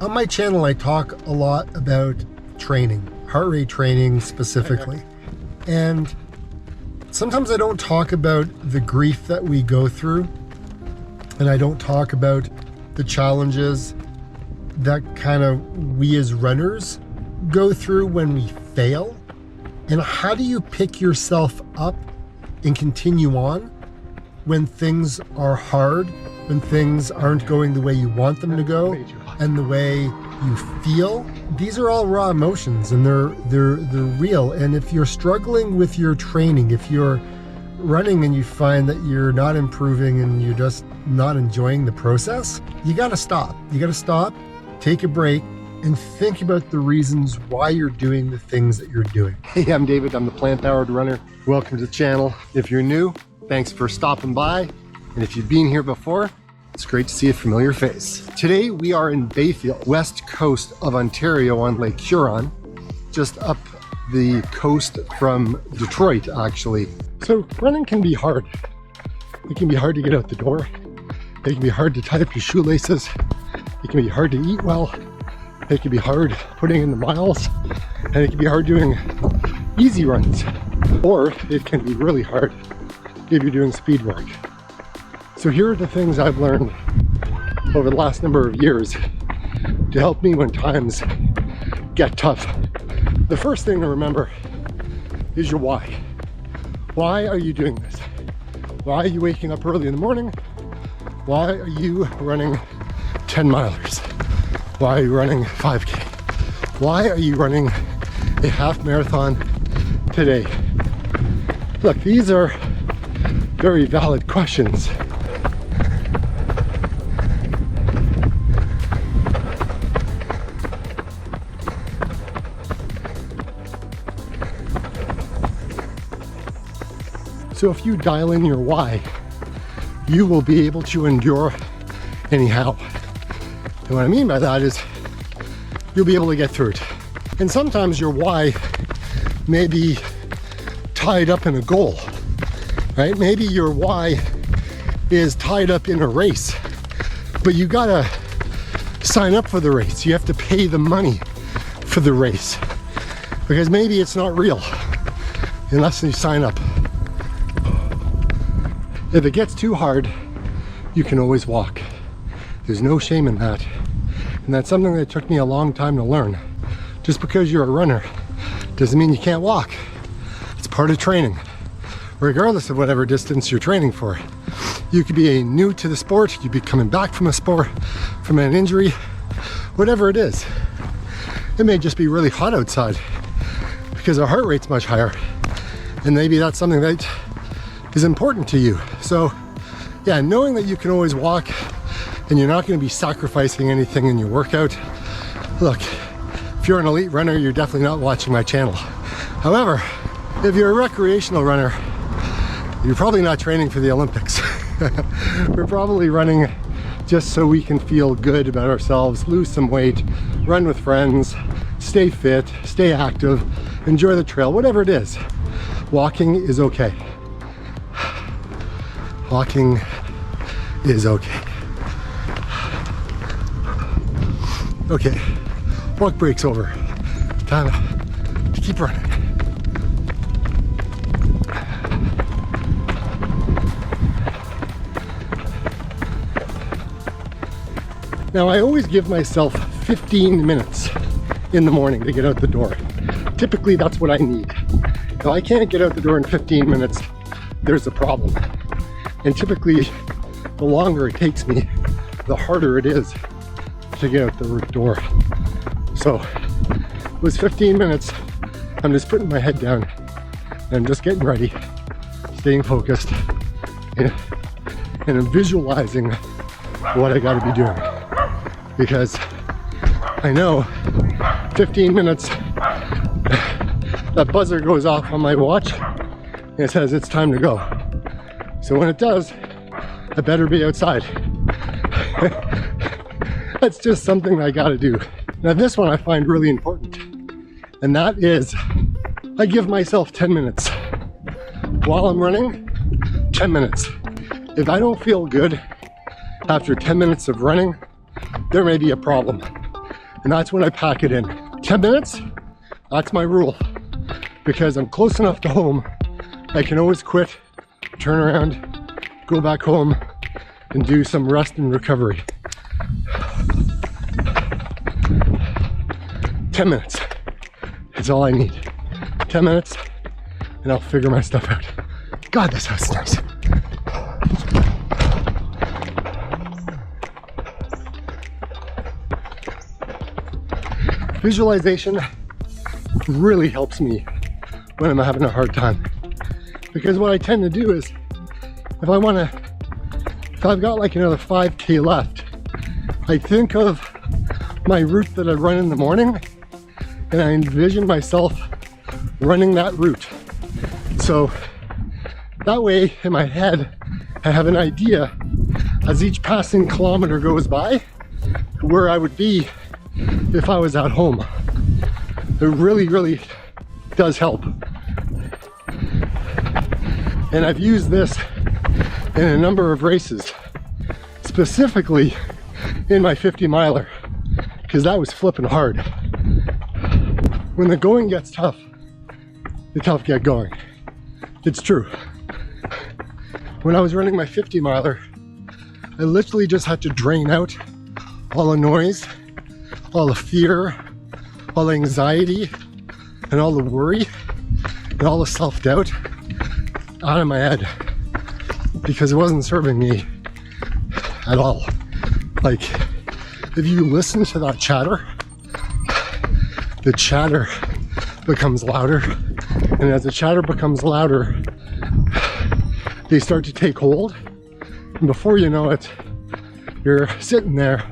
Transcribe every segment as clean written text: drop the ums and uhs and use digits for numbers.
On my channel, I talk a lot about training, heart rate training specifically. And sometimes I don't talk about the grief that we go through, and I don't talk about the challenges that kind of we as runners go through when we fail. And how do you pick yourself up and continue on when things are hard, when things aren't going the way you want them to go and the way you feel? These are all raw emotions, and they're real. And if you're struggling with your training, if you're running and you find that you're not improving and you're just not enjoying the process, you gotta stop. You gotta stop, take a break, and think about the reasons why you're doing the things that you're doing. Hey, I'm David. I'm the plant-powered runner. Welcome to the channel. If you're new, thanks for stopping by. And if you've been here before, it's great to see a familiar face. Today we are in Bayfield, west coast of Ontario on Lake Huron, just up the coast from Detroit, actually. So running can be hard. It can be hard to get out the door. It can be hard to tie up your shoelaces. It can be hard to eat well. It can be hard putting in the miles. And it can be hard doing easy runs. Or it can be really hard if you're doing speed work. So here are the things I've learned over the last number of years to help me when times get tough. The first thing to remember is your why. Why are you doing this? Why are you waking up early in the morning? Why are you running 10 milers? Why are you running 5K? Why are you running a half marathon today? Look, these are very valid questions. So if you dial in your why, you will be able to endure anyhow. And what I mean by that is you'll be able to get through it. And sometimes your why may be tied up in a goal, right? Maybe your why is tied up in a race, but you gotta sign up for the race. You have to pay the money for the race, because maybe it's not real unless you sign up. If it gets too hard, you can always walk. There's no shame in that. And that's something that took me a long time to learn. Just because you're a runner doesn't mean you can't walk. It's part of training, regardless of whatever distance you're training for. You could be new to the sport, you could be coming back from a sport, from an injury, whatever it is. It may just be really hot outside because our heart rate's much higher. And maybe that's something that is important to you. So yeah, knowing that you can always walk and you're not going to be sacrificing anything in your workout. Look, if you're an elite runner, you're definitely not watching my channel. However, if you're a recreational runner, you're probably not training for the Olympics. We're probably running just so we can feel good about ourselves, lose some weight, run with friends, stay fit, stay active, enjoy the trail, whatever it is. Walking is okay. Walking is okay. Okay, walk break's over. Time to keep running. Now I always give myself 15 minutes in the morning to get out the door. Typically that's what I need. If I can't get out the door in 15 minutes, there's a problem. And typically, the longer it takes me, the harder it is to get out the door. So, it was 15 minutes. I'm just putting my head down and I'm just getting ready, staying focused, and I'm visualizing what I gotta be doing. Because I know 15 minutes, that buzzer goes off on my watch and it says it's time to go. So when it does, I better be outside. That's just something I gotta do. Now this one I find really important, and that is I give myself 10 minutes. While I'm running, 10 minutes. If I don't feel good after 10 minutes of running, there may be a problem. And that's when I pack it in. 10 minutes, that's my rule. Because I'm close enough to home, I can always quit, turn around, go back home, and do some rest and recovery. 10 minutes, it's all I need. 10 minutes, and I'll figure my stuff out. God, this house is nice. Visualization really helps me when I'm having a hard time. Because what I tend to do is, if I've got like another 5K left, I think of my route that I run in the morning, and I envision myself running that route. So that way in my head, I have an idea as each passing kilometer goes by where I would be if I was at home. It really, really does help. And I've used this in a number of races, specifically in my 50 miler, because that was flipping hard. When the going gets tough, the tough get going. It's true. When I was running my 50 miler, I literally just had to drain out all the noise, all the fear, all the anxiety, and all the worry, and all the self-doubt out of my head, because it wasn't serving me at all. Like, if you listen to that chatter, the chatter becomes louder, and as the chatter becomes louder, they start to take hold, and before you know it, you're sitting there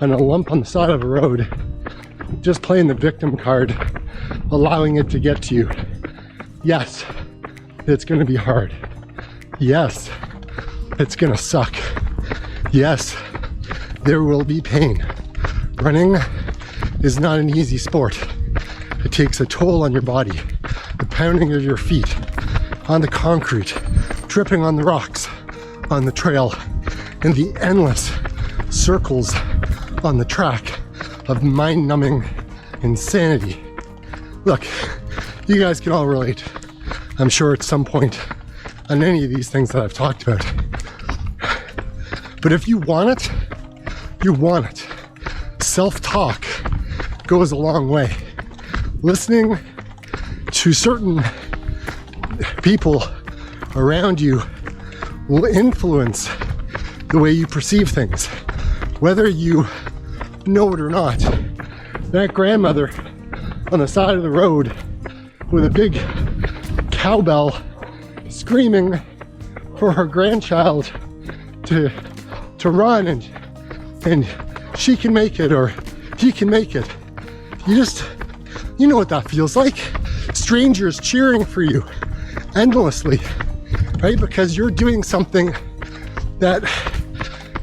on a lump on the side of a road, just playing the victim card, allowing it to get to you. Yes, it's gonna be hard. Yes, it's gonna suck. Yes, there will be pain. Running is not an easy sport. It takes a toll on your body. The pounding of your feet on the concrete, tripping on the rocks, on the trail, and the endless circles on the track of mind-numbing insanity. Look, you guys can all relate, I'm sure, at some point on any of these things that I've talked about. But if you want it, you want it. Self-talk goes a long way. Listening to certain people around you will influence the way you perceive things, whether you know it or not. That grandmother on the side of the road with a big cowbell screaming for her grandchild to run, and she can make it, or he can make it. You know what that feels like. Strangers cheering for you endlessly, right? Because you're doing something that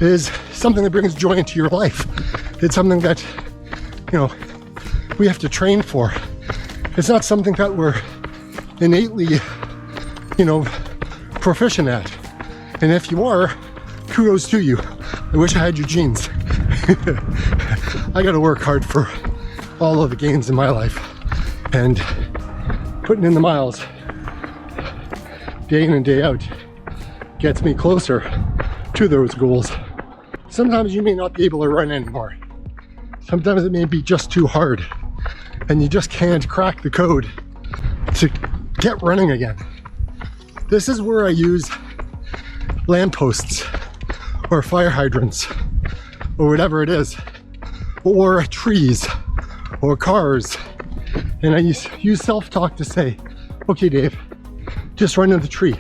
is something that brings joy into your life. It's something that, we have to train for. It's not something that we're innately, proficient at. And if you are, kudos to you. I wish I had your genes. I gotta work hard for all of the gains in my life, and putting in the miles day in and day out gets me closer to those goals. Sometimes you may not be able to run anymore. Sometimes it may be just too hard, and you just can't crack the code to get running again. This is where I use lampposts or fire hydrants or whatever it is, or trees or cars, and I use self-talk to say, okay Dave, just run to the tree.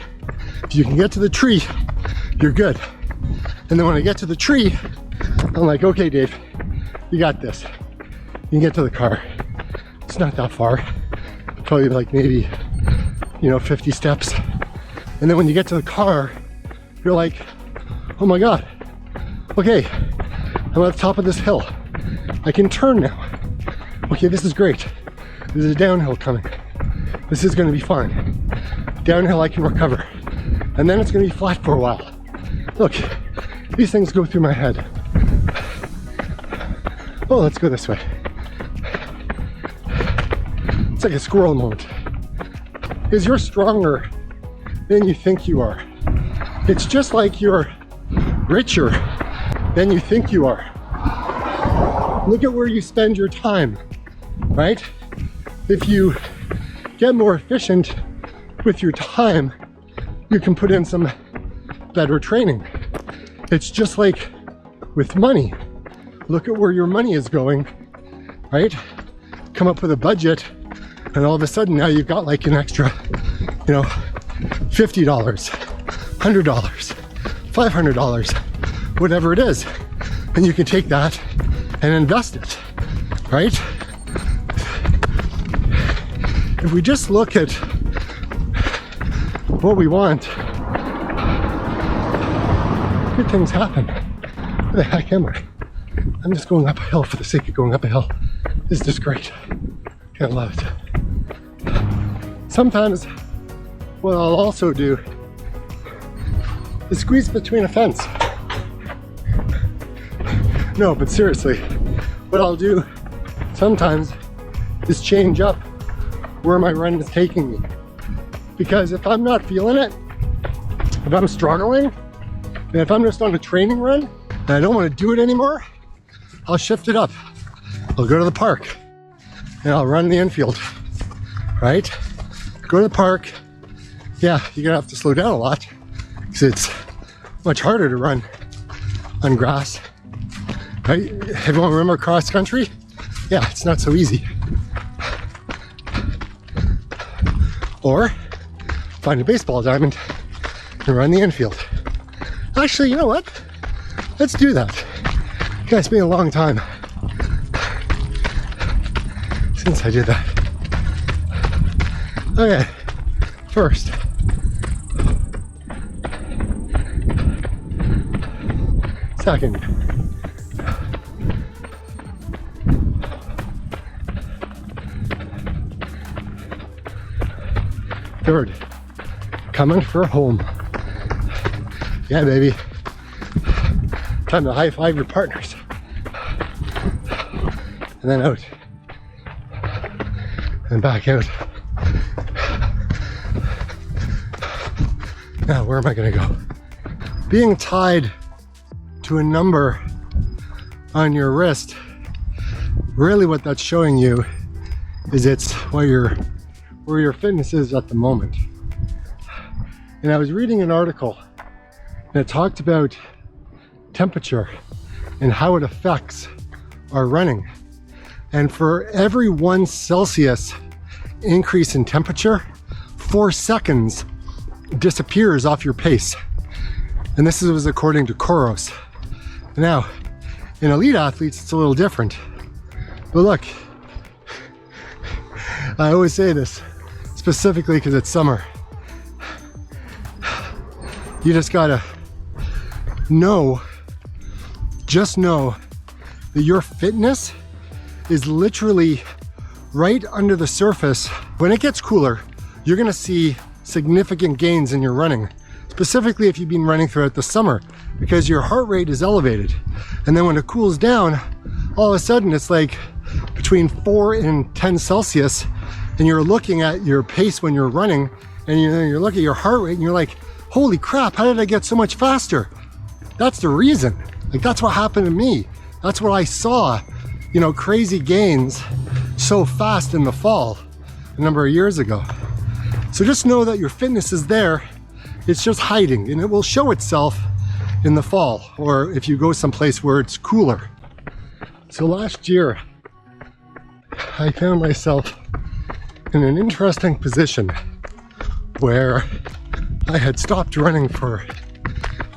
If you can get to the tree, you're good. And then when I get to the tree, I'm like, okay Dave, you got this. You can get to the car. It's not that far, probably like maybe 50 steps. And then when you get to the car, you're like, oh my god, okay, I'm at the top of this hill, I can turn now. Okay, this is great. There's a downhill coming. This is going to be fine. Downhill I can recover, and then it's going to be flat for a while. Look, these things go through my head. Oh, let's go this way. It's like a squirrel moment. Is you're stronger than you think you are. It's just like you're richer than you think you are. Look at where you spend your time, right? If you get more efficient with your time, you can put in some better training. It's just like with money. Look at where your money is going, right? Come up with a budget, and all of a sudden now you've got like an extra, you know, $50, $100, $500, whatever it is. And you can take that and invest it, right? If we just look at what we want, good things happen. Where the heck am I? I'm just going up a hill for the sake of going up a hill. This is just great. I love it. Sometimes what I'll also do is squeeze between a fence. No, but seriously, what I'll do sometimes is change up where my run is taking me. Because if I'm not feeling it, if I'm struggling, and if I'm just on a training run and I don't want to do it anymore, I'll shift it up. I'll go to the park and I'll run the infield, right? Go to the park. Yeah, you're gonna have to slow down a lot because it's much harder to run on grass, right? Everyone remember cross country? Yeah, it's not so easy. Or find a baseball diamond and run the infield. Actually, you know what? Let's do that. It's been a long time since I did that. Okay, first. Second. Third. Coming for home. Yeah, baby. Time to high five your partners. And then out. And back out. Now, where am I gonna go? Being tied to a number on your wrist, really what that's showing you is it's where your fitness is at the moment. And I was reading an article that talked about temperature and how it affects our running. And for every 1 Celsius increase in temperature, 4 seconds disappears off your pace. And this was according to Koros. Now, in elite athletes, it's a little different. But look, I always say this, specifically because it's summer. You just gotta just know that your fitness is literally right under the surface. When it gets cooler, you're gonna see significant gains in your running, specifically if you've been running throughout the summer, because your heart rate is elevated. And then when it cools down, all of a sudden it's like between 4 and 10 Celsius, and you're looking at your pace when you're running, and you're looking at your heart rate and you're like, holy crap, how did I get so much faster? That's the reason. Like, that's what happened to me. That's what I saw, you know, crazy gains so fast in the fall a number of years ago. So just know that your fitness is there. It's just hiding, and it will show itself in the fall, or if you go someplace where it's cooler. So last year, I found myself in an interesting position where I had stopped running for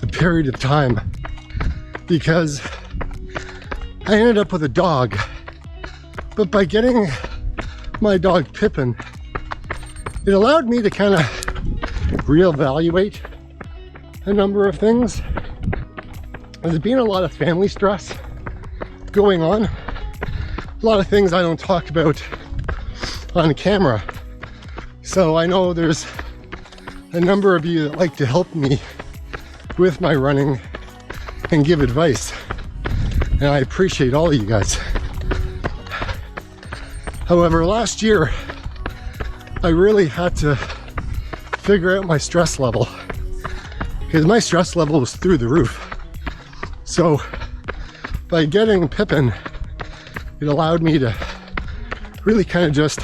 a period of time because I ended up with a dog. But by getting my dog Pippin, it allowed me to kind of reevaluate a number of things. There's been a lot of family stress going on. A lot of things I don't talk about on camera. So I know there's a number of you that like to help me with my running and give advice. And I appreciate all of you guys. However, last year, I really had to figure out my stress level because my stress level was through the roof. So by getting Pippin, it allowed me to really kind of just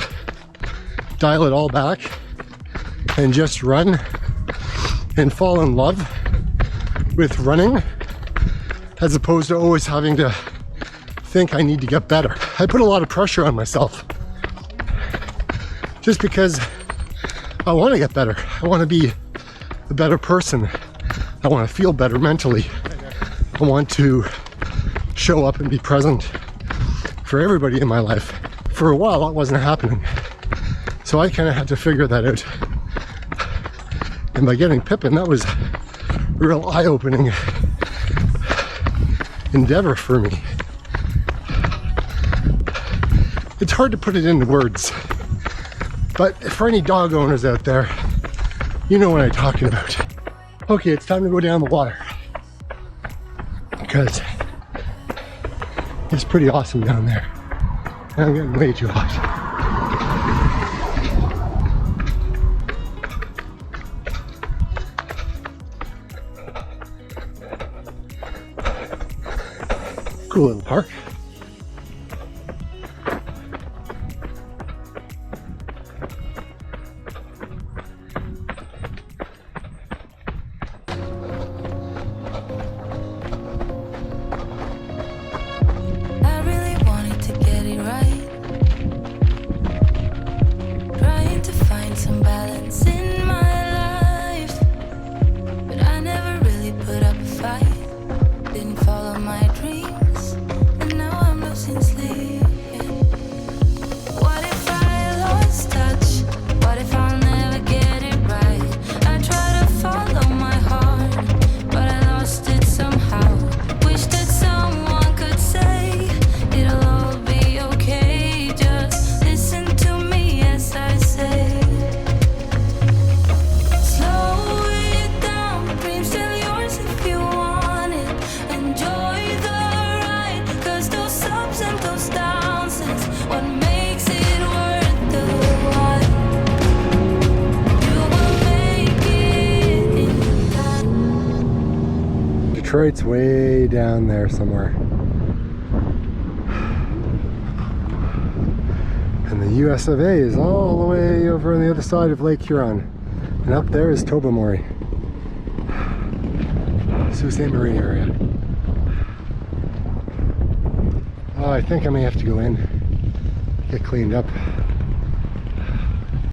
dial it all back and just run and fall in love with running, as opposed to always having to think I need to get better. I put a lot of pressure on myself just because I want to get better. I want to be a better person. I want to feel better mentally. I want to show up and be present for everybody in my life. For a while, that wasn't happening. So I kind of had to figure that out. And by getting Pippin, that was a real eye-opening endeavor for me. It's hard to put it into words, but for any dog owners out there, you know what I'm talking about. Okay, it's time to go down the water because it's pretty awesome down there. And I'm getting way too hot. Cool little park. Detroit's way down there somewhere. And the US of A is all the way over on the other side of Lake Huron. And up there is Tobermory. Sault Ste. Marie area. Oh, I think I may have to go in, get cleaned up.